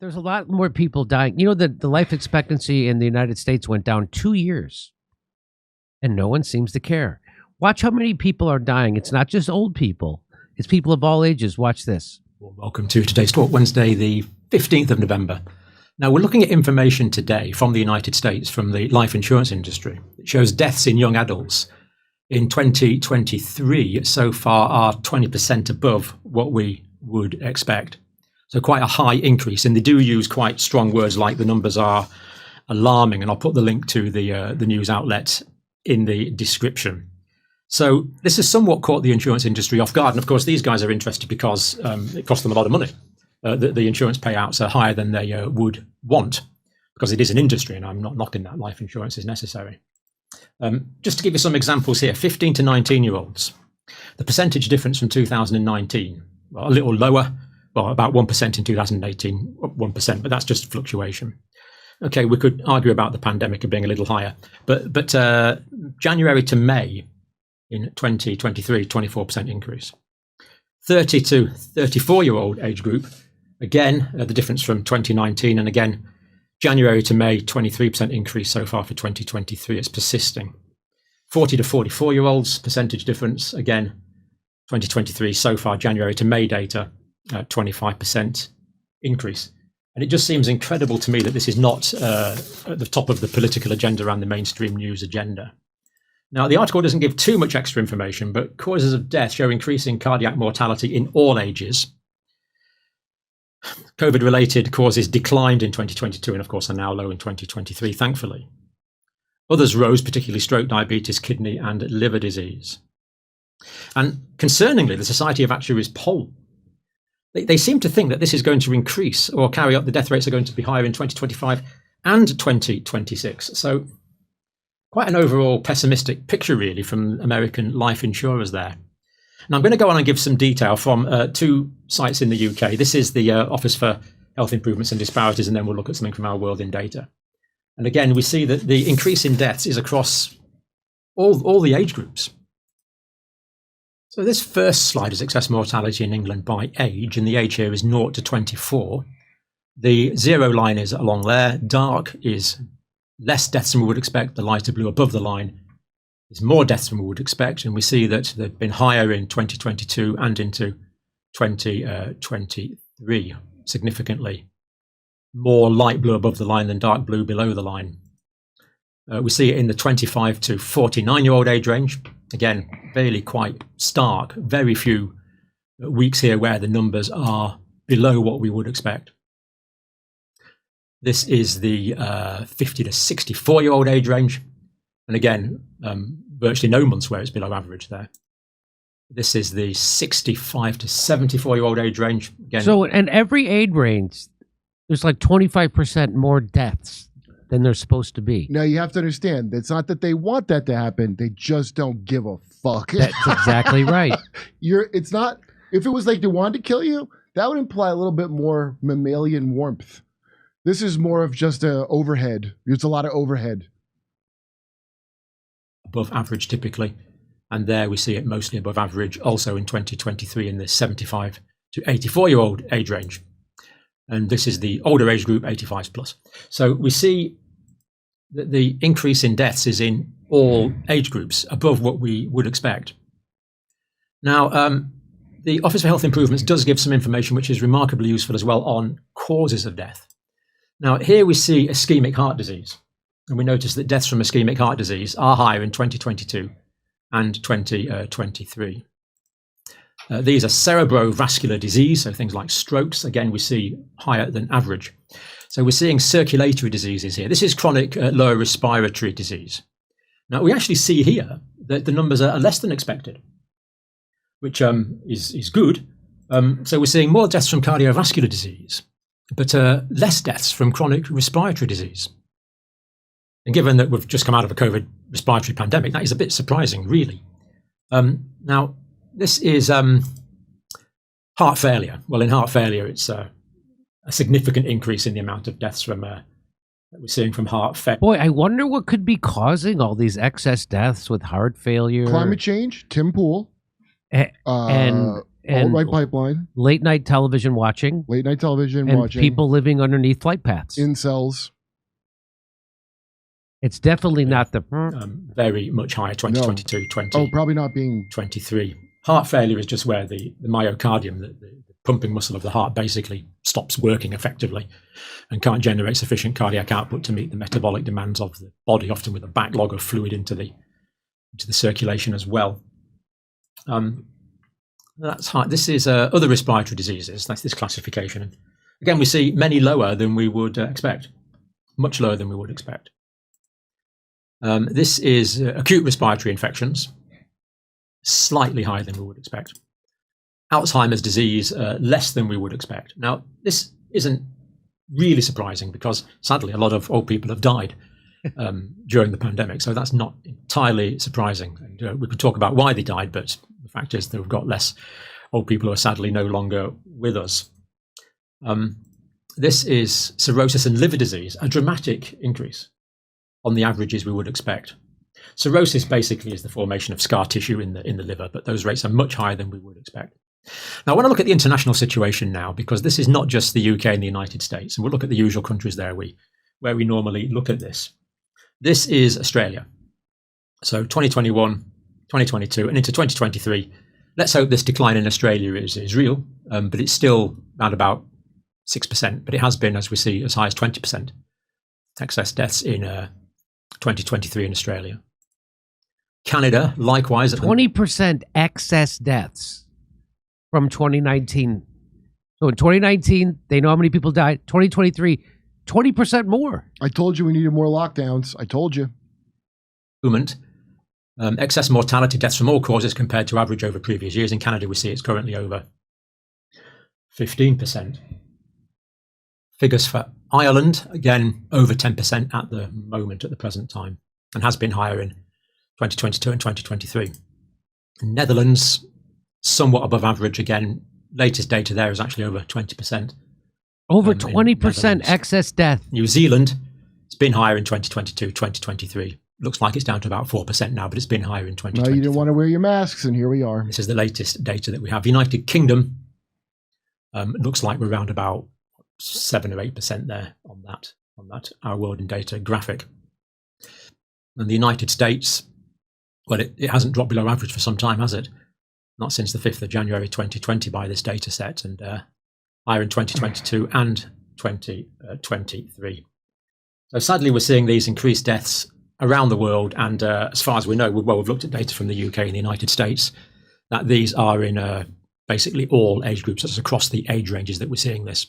There's a lot more people dying. You know, the life expectancy in the United States went down 2 years, and no one seems to care. Watch how many people are dying. It's not just old people. It's people of all ages. Watch this. Well, welcome to today's talk, Wednesday, the 15th of November. Now, we're looking at information today from the United States, from the life insurance industry. It shows deaths in young adults in 2023 so far are 20% above what we would expect. So quite a high increase. And they do use quite strong words like the numbers are alarming. And I'll put the link to the news outlet in the description. So this has somewhat caught the insurance industry off guard. And of course, these guys are interested because it costs them a lot of money. The insurance payouts are higher than they would want because it is an industry, and I'm not knocking that. Life insurance is necessary. Just to give you some examples here, 15 to 19-year-olds, the percentage difference from 2019, well, a little lower, well, about 1% in 2018, 1%, but that's just fluctuation. Okay, we could argue about the pandemic being a little higher, but January to May in 2023, 24% increase. 30 to 34-year-old age group, again, the difference from 2019, and again, January to May, 23% increase so far for 2023. It's persisting. 40 to 44-year-olds, percentage difference, again, 2023 so far, January to May data, 25% increase. And it just seems incredible to me that this is not at the top of the political agenda and the mainstream news agenda. Now, the article doesn't give too much extra information, but causes of death show increasing cardiac mortality in all ages. COVID-related causes declined in 2022 and, of course, are now low in 2023, thankfully. Others rose, particularly stroke, diabetes, kidney and liver disease. And concerningly, the Society of Actuaries poll, they seem to think that this is going to increase or carry up. The death rates are going to be higher in 2025 and 2026. So quite an overall pessimistic picture, really, from American life insurers there. Now, I'm going to go on and give some detail from two sites in the UK. This is the Office for Health Improvements and Disparities, and then we'll look at something from our World in Data. And again, we see that the increase in deaths is across all the age groups. So this first slide is excess mortality in England by age, and the age here is 0 to 24. The zero line is along there. Dark is less deaths than we would expect. The lighter blue above the line is more deaths than we would expect. And we see that they've been higher in 2022 and into 2023, significantly more light blue above the line than dark blue below the line. We see it in the 25 to 49-year-old age range. Again, really quite stark. Very few weeks here where the numbers are below what we would expect. This is the 50 to 64-year-old age range. And again, virtually no months where it's below average there. This is the 65 to 74-year-old age range. Again, So in every age range, there's like 25% more deaths than there's supposed to be. Now, you have to understand, it's not that they want that to happen. They just don't give a fuck. That's exactly right. It's not, if it was like they wanted to kill you, that would imply a little bit more mammalian warmth. This is more of just a overhead. There's a lot of overhead. Above average typically. And there we see it mostly above average also in 2023 in the 75 to 84-year-old age range. And this is the older age group, 85 plus. So we see that the increase in deaths is in all age groups above what we would expect. Now, the Office for Health Improvements does give some information which is remarkably useful as well on causes of death. Now, here we see ischemic heart disease. And we notice that deaths from ischemic heart disease are higher in 2022 and 2023. These are cerebrovascular disease, so things like strokes. Again, we see higher than average. So we're seeing circulatory diseases here. This is chronic lower respiratory disease. Now, we actually see here that the numbers are less than expected, which is good. So we're seeing more deaths from cardiovascular disease, but less deaths from chronic respiratory disease. And given that we've just come out of a COVID respiratory pandemic, that is a bit surprising, really. Now, this is heart failure. Well, in heart failure, it's a significant increase in the amount of deaths from that we're seeing from heart failure. Boy, I wonder what could be causing all these excess deaths with heart failure. Climate change, Tim Pool. And and right pipeline, late night television watching, late night television and watching, people living underneath flight paths. incels. It's definitely not the very much higher, 2022, 20. Oh, probably not being 23. Heart failure is just where the myocardium, the pumping muscle of the heart, basically stops working effectively and can't generate sufficient cardiac output to meet the metabolic demands of the body, often with a backlog of fluid into the circulation as well. That's high. This is other respiratory diseases. That's this classification. And again, we see many lower than we would expect, much lower than we would expect. This is acute respiratory infections, slightly higher than we would expect. Alzheimer's disease, less than we would expect. Now, this isn't really surprising because, sadly, a lot of old people have died during the pandemic, so that's not entirely surprising. And, we could talk about why they died, but the fact is that we've got less old people who are sadly no longer with us. This is cirrhosis and liver disease, a dramatic increase on the averages we would expect. Cirrhosis basically is the formation of scar tissue in the liver, but those rates are much higher than we would expect. Now, I want to look at the international situation now, because this is not just the UK and the United States, and we'll look at the usual countries there where we normally look at this. This is Australia. So 2021, 2022, and into 2023. Let's hope this decline in Australia is real, but it's still around about 6%, but it has been, as we see, as high as 20% excess deaths in 2023 in Australia. Canada, likewise. 20% excess deaths from 2019. So in 2019, they know how many people died. 2023, 20% more. I told you we needed more lockdowns. I told you. Excess mortality, deaths from all causes compared to average over previous years. In Canada, we see it's currently over 15%. Figures for Ireland, again, over 10% at the moment, at the present time, and has been higher in 2022 and 2023. Netherlands, somewhat above average again. Latest data there is actually over 20%. Over 20% excess death. New Zealand, it's been higher in 2022, 2023. Looks like it's down to about 4% now, but it's been higher in 2023. No, you didn't want to wear your masks, and here we are. This is the latest data that we have. United Kingdom, looks like we're around about 7 or 8% there on that Our World in Data graphic. And the United States, well, it hasn't dropped below average for some time, has it? Not since the 5th of January 2020 by this data set, and higher in 2022 and 2023. So sadly, we're seeing these increased deaths around the world, and as far as we know, we've looked at data from the UK and the United States, that these are in basically all age groups. That's across the age ranges that we're seeing this.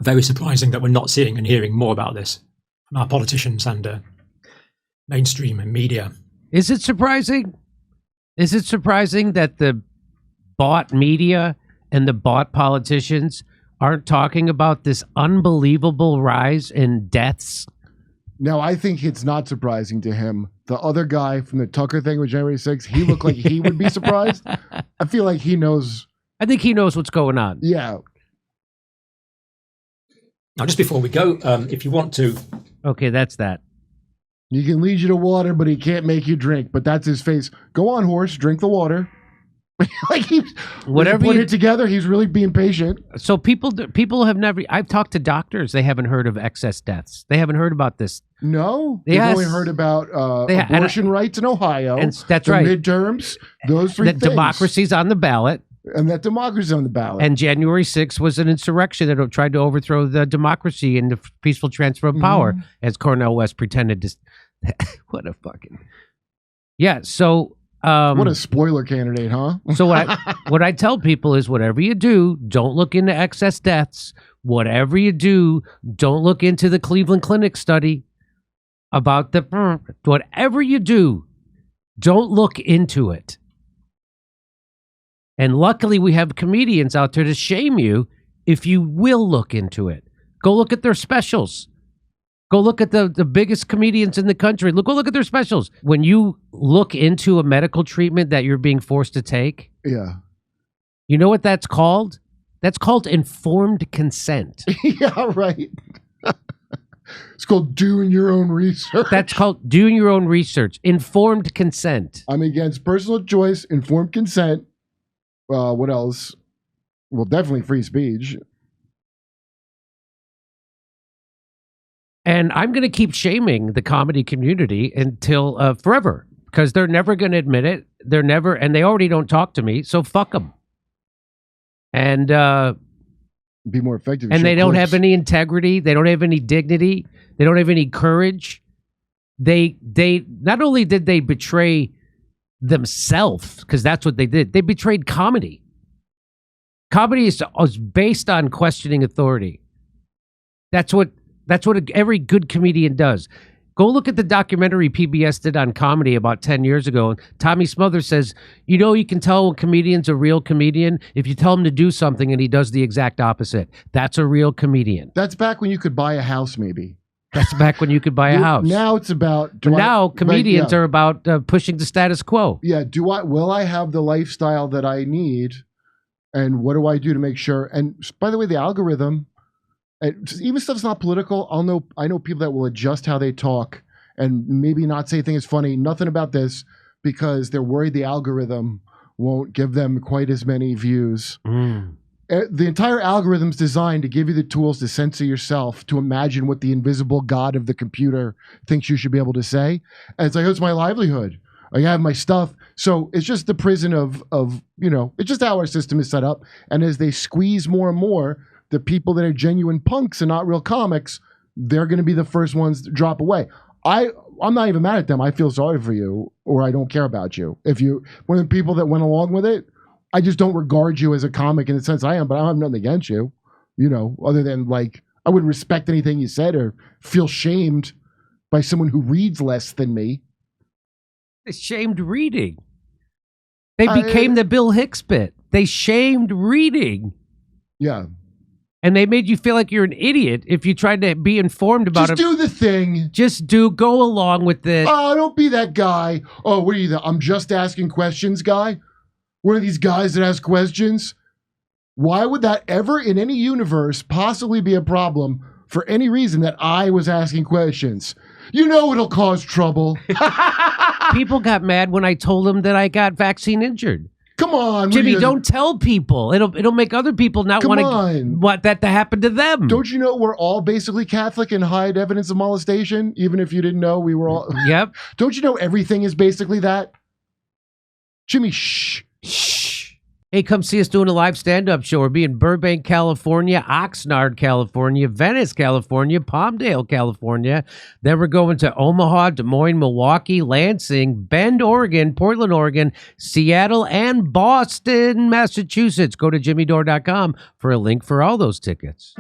Very surprising that we're not seeing and hearing more about this from our politicians and mainstream and media. Is it surprising? Is it surprising that the bought media and the bought politicians aren't talking about this unbelievable rise in deaths? Now, I think it's not surprising to him. The other guy from the Tucker thing with January 6th, he looked like he would be surprised. I feel like he knows. I think he knows what's going on. Yeah. Now, just before we go, if you want to... Okay, that's that. He can lead you to water, but he can't make you drink. But that's his face. Go on, horse, drink the water. Like whatever you put you it together, he's really being patient. So people have never. I've talked to doctors; they haven't heard of excess deaths. They haven't heard about this. No, they've only heard about abortion rights in Ohio. And that's right. Midterms, those three things. Democracy's on the ballot. And that democracy's on the ballot. And January 6th was an insurrection that tried to overthrow the democracy and the peaceful transfer of power, as Cornel West pretended to. What a fucking... Yeah, so... what a spoiler candidate, huh? So what I tell people is, whatever you do, don't look into excess deaths. Whatever you do, don't look into the Cleveland Clinic study about the... Whatever you do, don't look into it. And luckily, we have comedians out there to shame you if you will look into it. Go look at their specials. Go look at the biggest comedians in the country. Go look at their specials. When you look into a medical treatment that you're being forced to take, yeah, you know what that's called? That's called informed consent. Yeah, right. It's called doing your own research. That's called doing your own research. Informed consent. I'm against personal choice, informed consent. What else? Well, definitely free speech. And I'm going to keep shaming the comedy community until forever, because they're never going to admit it. They're never, and they already don't talk to me. So fuck them. And Be more effective. and they don't have any integrity. They don't have any dignity. They don't have any courage. They not only did they betray themselves, because that's what they did. They betrayed comedy. Comedy is based on questioning authority. That's what every good comedian does. Go look at the documentary PBS did on comedy about 10 years ago. Tommy Smothers says, you can tell when comedian's a real comedian if you tell him to do something and he does the exact opposite. That's a real comedian. That's back when you could buy a house, maybe. That's back when you could buy a house. Now it's about... Comedians are about pushing the status quo. Yeah, will I have the lifestyle that I need? And what do I do to make sure? And by the way, the algorithm... even stuff's not political. I know people that will adjust how they talk and maybe not say things funny. Nothing about this because they're worried the algorithm won't give them quite as many views. The entire algorithm's designed to give you the tools to censor yourself, to imagine what the invisible god of the computer thinks you should be able to say. And it's like, oh, it's my livelihood. I have my stuff. So it's just the prison of it's just how our system is set up. And as they squeeze more and more, the people that are genuine punks and not real comics, they're going to be the first ones to drop away. I'm not even mad at them. I feel sorry for you, or I don't care about you. If you one of the people that went along with it, I just don't regard you as a comic in the sense I am, but I don't have nothing against you, other than like I wouldn't respect anything you said or feel shamed by someone who reads less than me. They shamed reading. They became the Bill Hicks bit. They shamed reading. Yeah. And they made you feel like you're an idiot if you tried to be informed about it. Just do the thing. Go along with it. Oh, don't be that guy. Oh, what are you, I'm just asking questions guy? One of these guys that ask questions? Why would that ever in any universe possibly be a problem for any reason that I was asking questions? It'll cause trouble. People got mad when I told them that I got vaccine injured. Come on, Jimmy, don't tell people. It'll make other people not want that to happen to them. Don't you know we're all basically Catholic and hide evidence of molestation, even if you didn't know we were all... Yep. Don't you know everything is basically that? Jimmy, shh. Hey, come see us doing a live stand-up show. We'll be in Burbank, California, Oxnard, California, Venice, California, Palmdale, California. Then we're going to Omaha, Des Moines, Milwaukee, Lansing, Bend, Oregon, Portland, Oregon, Seattle, and Boston, Massachusetts. Go to jimmydore.com for a link for all those tickets.